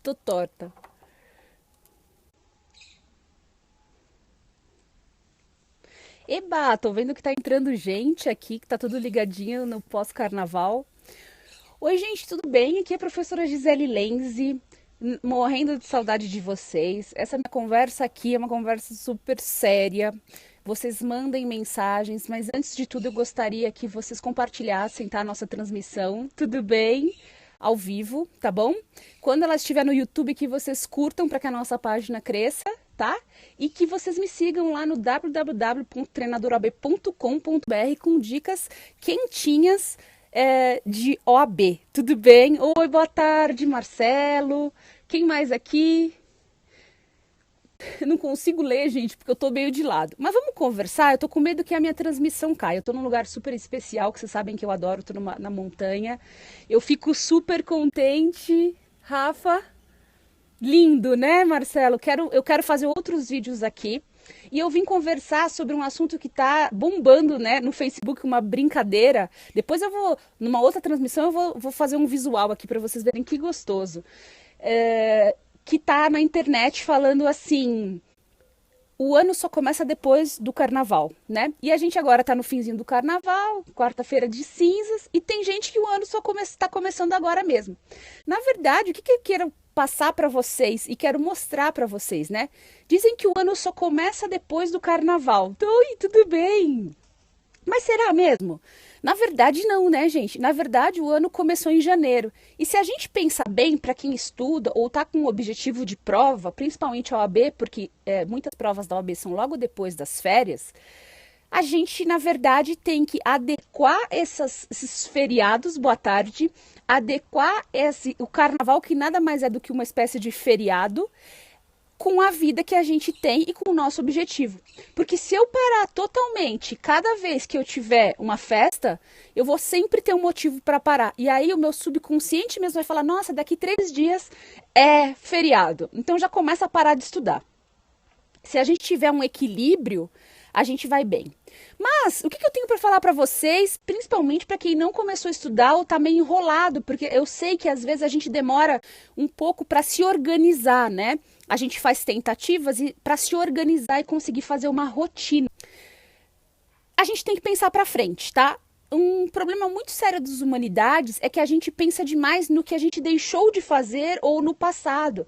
Tô torta. Eba, tô vendo que tá entrando gente aqui, que tá tudo ligadinho no pós-carnaval. Oi, gente, tudo bem? Aqui é a professora Gisele Lenzi, morrendo de saudade de vocês. Essa minha conversa aqui é uma conversa super séria. Vocês mandem mensagens, mas antes de tudo eu gostaria que vocês compartilhassem, tá, a nossa transmissão. Tudo bem? Ao vivo, tá bom? Quando ela estiver no YouTube, que vocês curtam para que a nossa página cresça, tá? E que vocês me sigam lá no www.treinadorab.com.br com dicas quentinhas de OAB. Tudo bem? Oi, boa tarde, Marcelo. Quem mais aqui? Eu não consigo ler, gente, porque eu tô meio de lado. Mas vamos conversar? Eu tô com medo que a minha transmissão caia. Eu tô num lugar super especial, que vocês sabem que eu adoro, tô na montanha. Eu fico super contente. Rafa, lindo, né, Marcelo? Eu quero fazer outros vídeos aqui. E eu vim conversar sobre um assunto que tá bombando, né, no Facebook, uma brincadeira. Depois eu vou, numa outra transmissão, eu vou fazer um visual aqui para vocês verem que gostoso. Que tá na internet falando assim: o ano só começa depois do carnaval, né? E a gente agora tá no finzinho do carnaval, quarta-feira de cinzas, e tem gente que o ano só tá começando agora mesmo. Na verdade, o que eu quero passar para vocês e quero mostrar para vocês, né? Dizem que o ano só começa depois do carnaval. Oi, tudo bem? Mas será mesmo? Na verdade, não, né, gente? Na verdade, o ano começou em janeiro. E se a gente pensar bem, para quem estuda ou está com um objetivo de prova, principalmente a OAB, porque muitas provas da OAB são logo depois das férias, a gente, na verdade, tem que adequar esses feriados, boa tarde, adequar o carnaval, que nada mais é do que uma espécie de feriado, com a vida que a gente tem e com o nosso objetivo. Porque se eu parar totalmente, cada vez que eu tiver uma festa, eu vou sempre ter um motivo para parar. E aí o meu subconsciente mesmo vai falar: nossa, daqui 3 dias é feriado. Então já começa a parar de estudar. Se a gente tiver um equilíbrio, a gente vai bem. Mas o que eu tenho para falar para vocês, principalmente para quem não começou a estudar ou está meio enrolado, porque eu sei que às vezes a gente demora um pouco para se organizar, né? A gente faz tentativas para se organizar e conseguir fazer uma rotina. A gente tem que pensar para frente, tá? Um problema muito sério das humanidades é que a gente pensa demais no que a gente deixou de fazer ou no passado.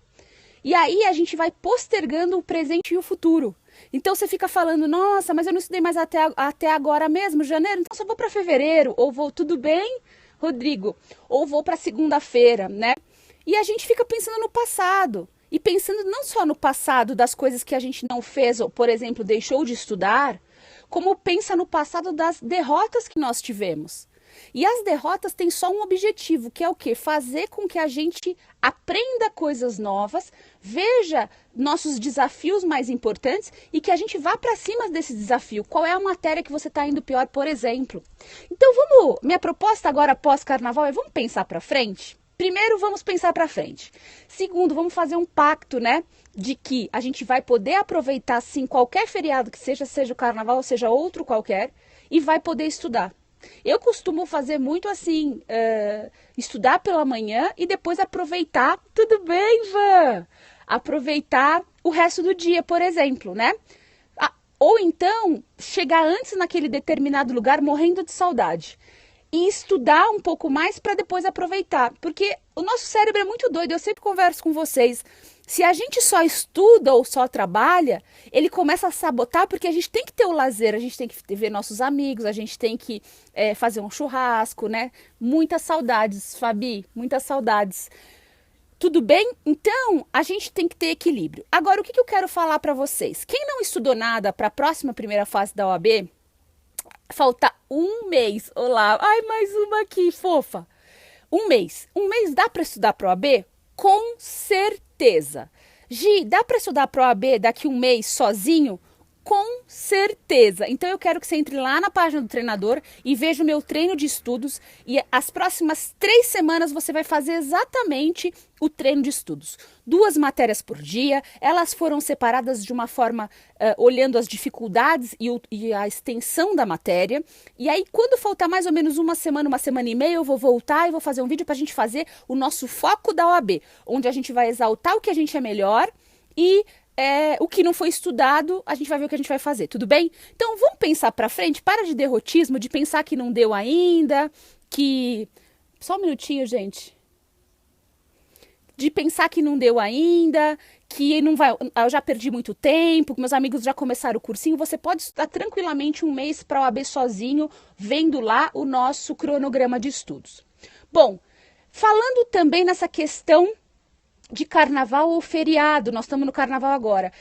E aí a gente vai postergando o presente e o futuro. Então você fica falando: nossa, mas eu não estudei mais até agora mesmo, janeiro, então só vou para fevereiro, ou vou, tudo bem, Rodrigo, ou vou para segunda-feira, né? E a gente fica pensando no passado. E pensando não só no passado das coisas que a gente não fez, ou, por exemplo, deixou de estudar, como pensa no passado das derrotas que nós tivemos. E as derrotas têm só um objetivo, que é o quê? Fazer com que a gente aprenda coisas novas, veja nossos desafios mais importantes e que a gente vá para cima desse desafio. Qual é a matéria que você está indo pior, por exemplo? Então minha proposta agora pós-carnaval é: vamos pensar para frente? Primeiro, vamos pensar para frente. Segundo, vamos fazer um pacto, né? De que a gente vai poder aproveitar, sim, qualquer feriado que seja o carnaval, seja outro qualquer, e vai poder estudar. Eu costumo fazer muito assim, estudar pela manhã e depois aproveitar. Tudo bem, Van? Aproveitar o resto do dia, por exemplo, né? Ou então, chegar antes naquele determinado lugar morrendo de saudade. E estudar um pouco mais para depois aproveitar. Porque o nosso cérebro é muito doido, eu sempre converso com vocês. Se a gente só estuda ou só trabalha, ele começa a sabotar, porque a gente tem que ter o lazer, a gente tem que ver nossos amigos, a gente tem que fazer um churrasco, né? Muitas saudades, Fabi, muitas saudades. Tudo bem? Então, a gente tem que ter equilíbrio. Agora, o que eu quero falar para vocês? Quem não estudou nada para a próxima primeira fase da OAB, falta um mês. Olá, ai, mais uma aqui, fofa. Um mês. Um mês dá para estudar para a OAB? Com certeza. Gi, dá para estudar para a OAB daqui um mês sozinho? Com certeza. Então eu quero que você entre lá na página do treinador e veja o meu treino de estudos, e as próximas 3 semanas você vai fazer exatamente o treino de estudos. 2 matérias por dia, elas foram separadas de uma forma olhando as dificuldades e a extensão da matéria. E aí, quando faltar mais ou menos uma semana e meia, eu vou voltar e vou fazer um vídeo para a gente fazer o nosso foco da OAB, onde a gente vai exaltar o que a gente é melhor e o que não foi estudado, a gente vai ver o que a gente vai fazer, tudo bem? Então vamos pensar pra frente, para de derrotismo, de pensar que não deu ainda, que... Só um minutinho, gente. De pensar que não deu ainda, que não vai, eu já perdi muito tempo, que meus amigos já começaram o cursinho. Você pode estudar tranquilamente um mês para a OAB sozinho, vendo lá o nosso cronograma de estudos. Bom, falando também nessa questão de carnaval ou feriado, nós estamos no carnaval agora.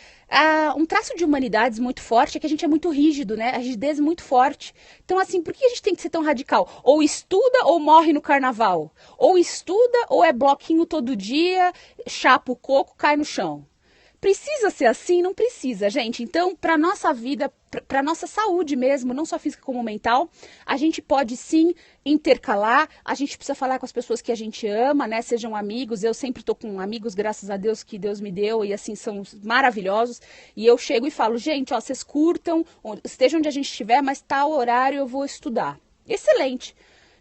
Um traço de humanidades muito forte é que a gente é muito rígido, né? A rigidez é muito forte. Então, assim, por que a gente tem que ser tão radical? Ou estuda ou morre no carnaval. Ou estuda ou é bloquinho todo dia, chapa o coco, cai no chão. Precisa ser assim? Não precisa, gente. Então, para nossa vida, para nossa saúde mesmo, não só física como mental, a gente pode sim intercalar, a gente precisa falar com as pessoas que a gente ama, né? Sejam amigos, eu sempre tô com amigos, graças a Deus, que Deus me deu, e assim, são maravilhosos. E eu chego e falo, gente, ó, vocês curtam, estejam onde a gente estiver, mas tal horário eu vou estudar. Excelente.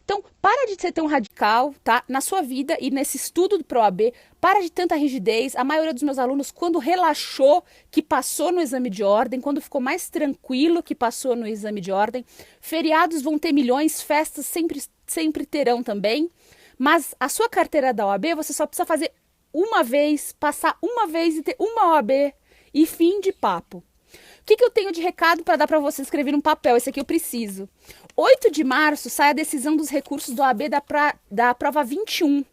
Então, para de ser tão radical, tá? Na sua vida e nesse estudo do ProAB, para de tanta rigidez. A maioria dos meus alunos, quando relaxou, que passou no exame de ordem, quando ficou mais tranquilo, que passou no exame de ordem. Feriados vão ter milhões, festas sempre terão também. Mas a sua carteira da OAB, você só precisa fazer uma vez, passar uma vez e ter uma OAB e fim de papo. O que eu tenho de recado para dar para você escrever num papel? Esse aqui eu preciso. 8 de março sai a decisão dos recursos do OAB da prova 21.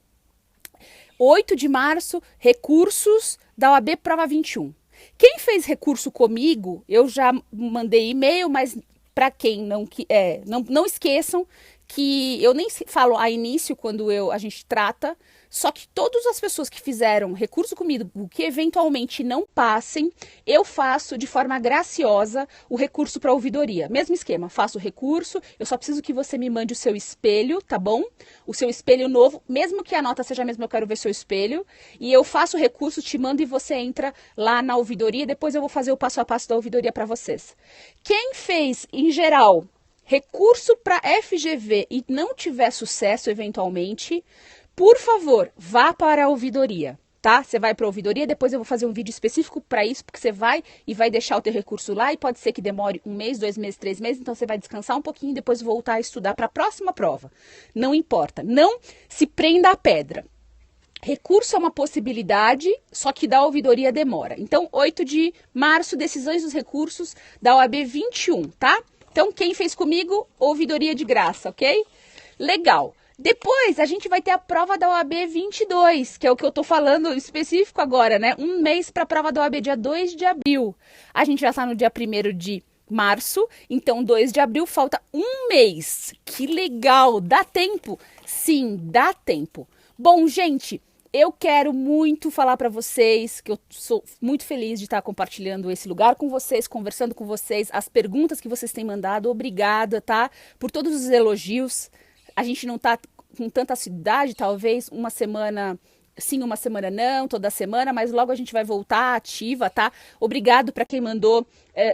8 de março, recursos da OAB prova 21. Quem fez recurso comigo, eu já mandei e-mail, mas para quem não esqueçam que eu nem falo a início quando a gente trata, só que todas as pessoas que fizeram recurso comigo, que eventualmente não passem, eu faço de forma graciosa o recurso para ouvidoria. Mesmo esquema, faço o recurso, eu só preciso que você me mande o seu espelho, tá bom? O seu espelho novo, mesmo que a nota seja a mesma, eu quero ver seu espelho. E eu faço o recurso, te mando e você entra lá na ouvidoria, depois eu vou fazer o passo a passo da ouvidoria para vocês. Quem fez, em geral, recurso para FGV e não tiver sucesso eventualmente, por favor, vá para a ouvidoria, tá? Você vai para a ouvidoria, depois eu vou fazer um vídeo específico para isso, porque você vai e vai deixar o teu recurso lá e pode ser que demore 1 mês, 2 meses, 3 meses, então você vai descansar um pouquinho e depois voltar a estudar para a próxima prova. Não importa, não se prenda à pedra. Recurso é uma possibilidade, só que da ouvidoria demora. Então, 8 de março, decisões dos recursos da OAB 21, tá? Então, quem fez comigo, ouvidoria de graça, ok? Legal. Depois, a gente vai ter a prova da OAB 22, que é o que eu tô falando específico agora, né? 1 mês para a prova da OAB, dia 2 de abril. A gente já está no dia 1º de março, então 2 de abril, falta 1 mês. Que legal! Dá tempo? Sim, dá tempo. Bom, gente, eu quero muito falar para vocês que eu sou muito feliz de estar compartilhando esse lugar com vocês, conversando com vocês, as perguntas que vocês têm mandado. Obrigada, tá? Por todos os elogios. A gente não tá com tanta assiduidade, talvez uma semana sim, uma semana não, toda semana, mas logo a gente vai voltar ativa, tá? Obrigado para quem mandou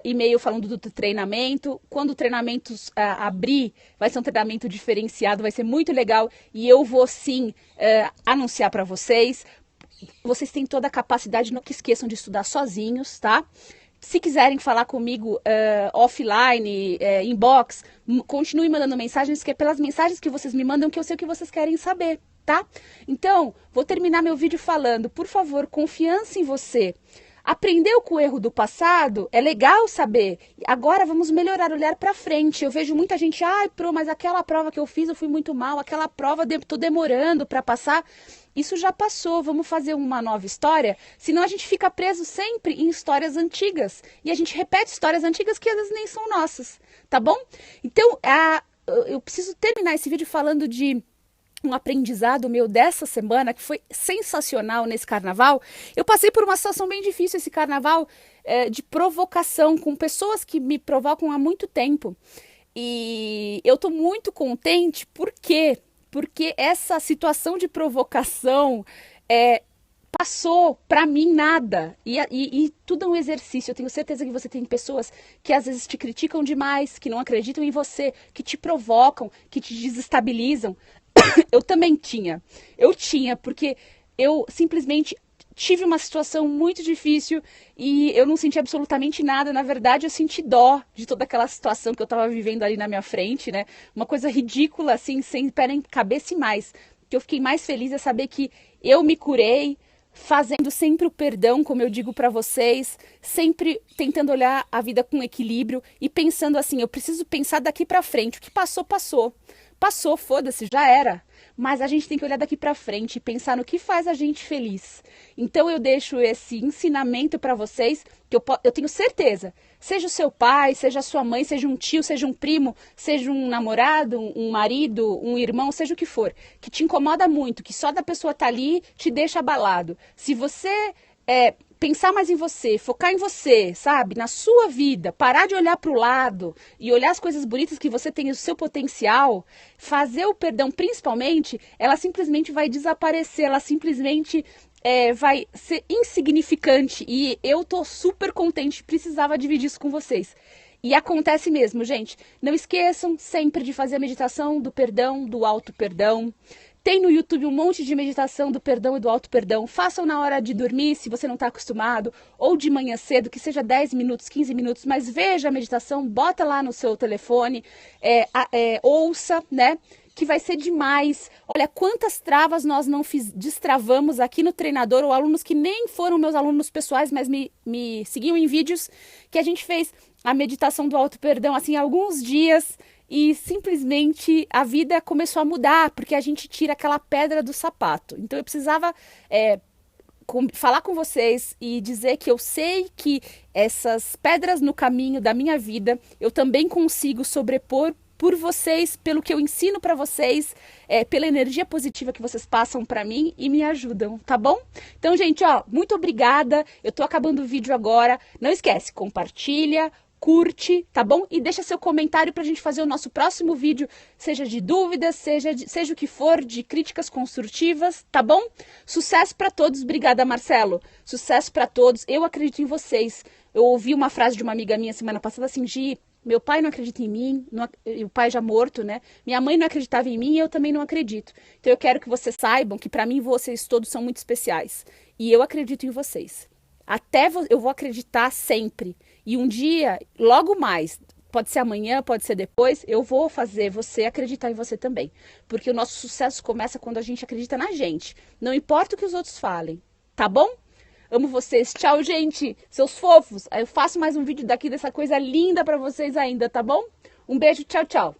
e-mail falando do treinamento. Quando o treinamento abrir, vai ser um treinamento diferenciado, vai ser muito legal e eu vou sim anunciar para vocês. Vocês têm toda a capacidade, não que esqueçam de estudar sozinhos, tá? Se quiserem falar comigo offline, inbox, continue mandando mensagens, que é pelas mensagens que vocês me mandam que eu sei o que vocês querem saber, tá? Então, vou terminar meu vídeo falando, por favor, confiança em você. Aprendeu com o erro do passado? É legal saber. Agora vamos melhorar, olhar para frente. Eu vejo muita gente, mas aquela prova que eu fiz eu fui muito mal, aquela prova estou demorando para passar. Isso já passou, vamos fazer uma nova história? Senão a gente fica preso sempre em histórias antigas. E a gente repete histórias antigas que às vezes nem são nossas, tá bom? Então, eu preciso terminar esse vídeo falando de um aprendizado meu dessa semana, que foi sensacional nesse carnaval. Eu passei por uma situação bem difícil esse carnaval, de provocação com pessoas que me provocam há muito tempo. E eu tô muito contente, por quê? Porque essa situação de provocação passou pra mim nada. E tudo é um exercício. Eu tenho certeza que você tem pessoas que às vezes te criticam demais, que não acreditam em você, que te provocam, que te desestabilizam. Eu também tinha. Eu tinha, porque eu simplesmente tive uma situação muito difícil e eu não senti absolutamente nada. Na verdade, eu senti dó de toda aquela situação que eu estava vivendo ali na minha frente, né? Uma coisa ridícula, assim, sem pé nem cabeça e mais. O que eu fiquei mais feliz é saber que eu me curei, fazendo sempre o perdão, como eu digo para vocês, sempre tentando olhar a vida com equilíbrio e pensando assim, eu preciso pensar daqui para frente, o que passou, passou. Passou, foda-se, já era. Mas a gente tem que olhar daqui para frente e pensar no que faz a gente feliz. Então eu deixo esse ensinamento para vocês, que eu tenho certeza, seja o seu pai, seja a sua mãe, seja um tio, seja um primo, seja um namorado, um marido, um irmão, seja o que for, que te incomoda muito, que só da pessoa estar ali te deixa abalado. Se você pensar mais em você, focar em você, sabe? Na sua vida, parar de olhar para o lado e olhar as coisas bonitas que você tem, o seu potencial, fazer o perdão principalmente, ela simplesmente vai desaparecer, ela simplesmente vai ser insignificante. E eu tô super contente, precisava dividir isso com vocês. E acontece mesmo, gente. Não esqueçam sempre de fazer a meditação do perdão, do auto-perdão. Tem no YouTube um monte de meditação do perdão e do auto-perdão. Façam na hora de dormir, se você não está acostumado, ou de manhã cedo, que seja 10 minutos, 15 minutos, mas veja a meditação, bota lá no seu telefone, ouça, né? Que vai ser demais. Olha, quantas travas nós não destravamos aqui no treinador, ou alunos que nem foram meus alunos pessoais, mas me seguiam em vídeos, que a gente fez a meditação do auto-perdão, assim, alguns dias, e simplesmente a vida começou a mudar, porque a gente tira aquela pedra do sapato. Então eu precisava falar com vocês e dizer que eu sei que essas pedras no caminho da minha vida, eu também consigo sobrepor por vocês, pelo que eu ensino para vocês, pela energia positiva que vocês passam para mim e me ajudam, tá bom? Então, gente, ó, muito obrigada. Eu tô acabando o vídeo agora. Não esquece, compartilha, curte, tá bom? E deixa seu comentário pra gente fazer o nosso próximo vídeo, seja de dúvidas, seja o que for, de críticas construtivas, tá bom? Sucesso pra todos. Obrigada, Marcelo. Sucesso pra todos. Eu acredito em vocês. Eu ouvi uma frase de uma amiga minha semana passada assim, Gi, meu pai não acredita em mim, o pai já morto, né? Minha mãe não acreditava em mim e eu também não acredito. Então eu quero que vocês saibam que pra mim vocês todos são muito especiais. E eu acredito em vocês. Eu vou acreditar sempre. E um dia, logo mais, pode ser amanhã, pode ser depois, eu vou fazer você acreditar em você também. Porque o nosso sucesso começa quando a gente acredita na gente. Não importa o que os outros falem, tá bom? Amo vocês. Tchau, gente. Seus fofos. Eu faço mais um vídeo daqui dessa coisa linda pra vocês ainda, tá bom? Um beijo. Tchau, tchau.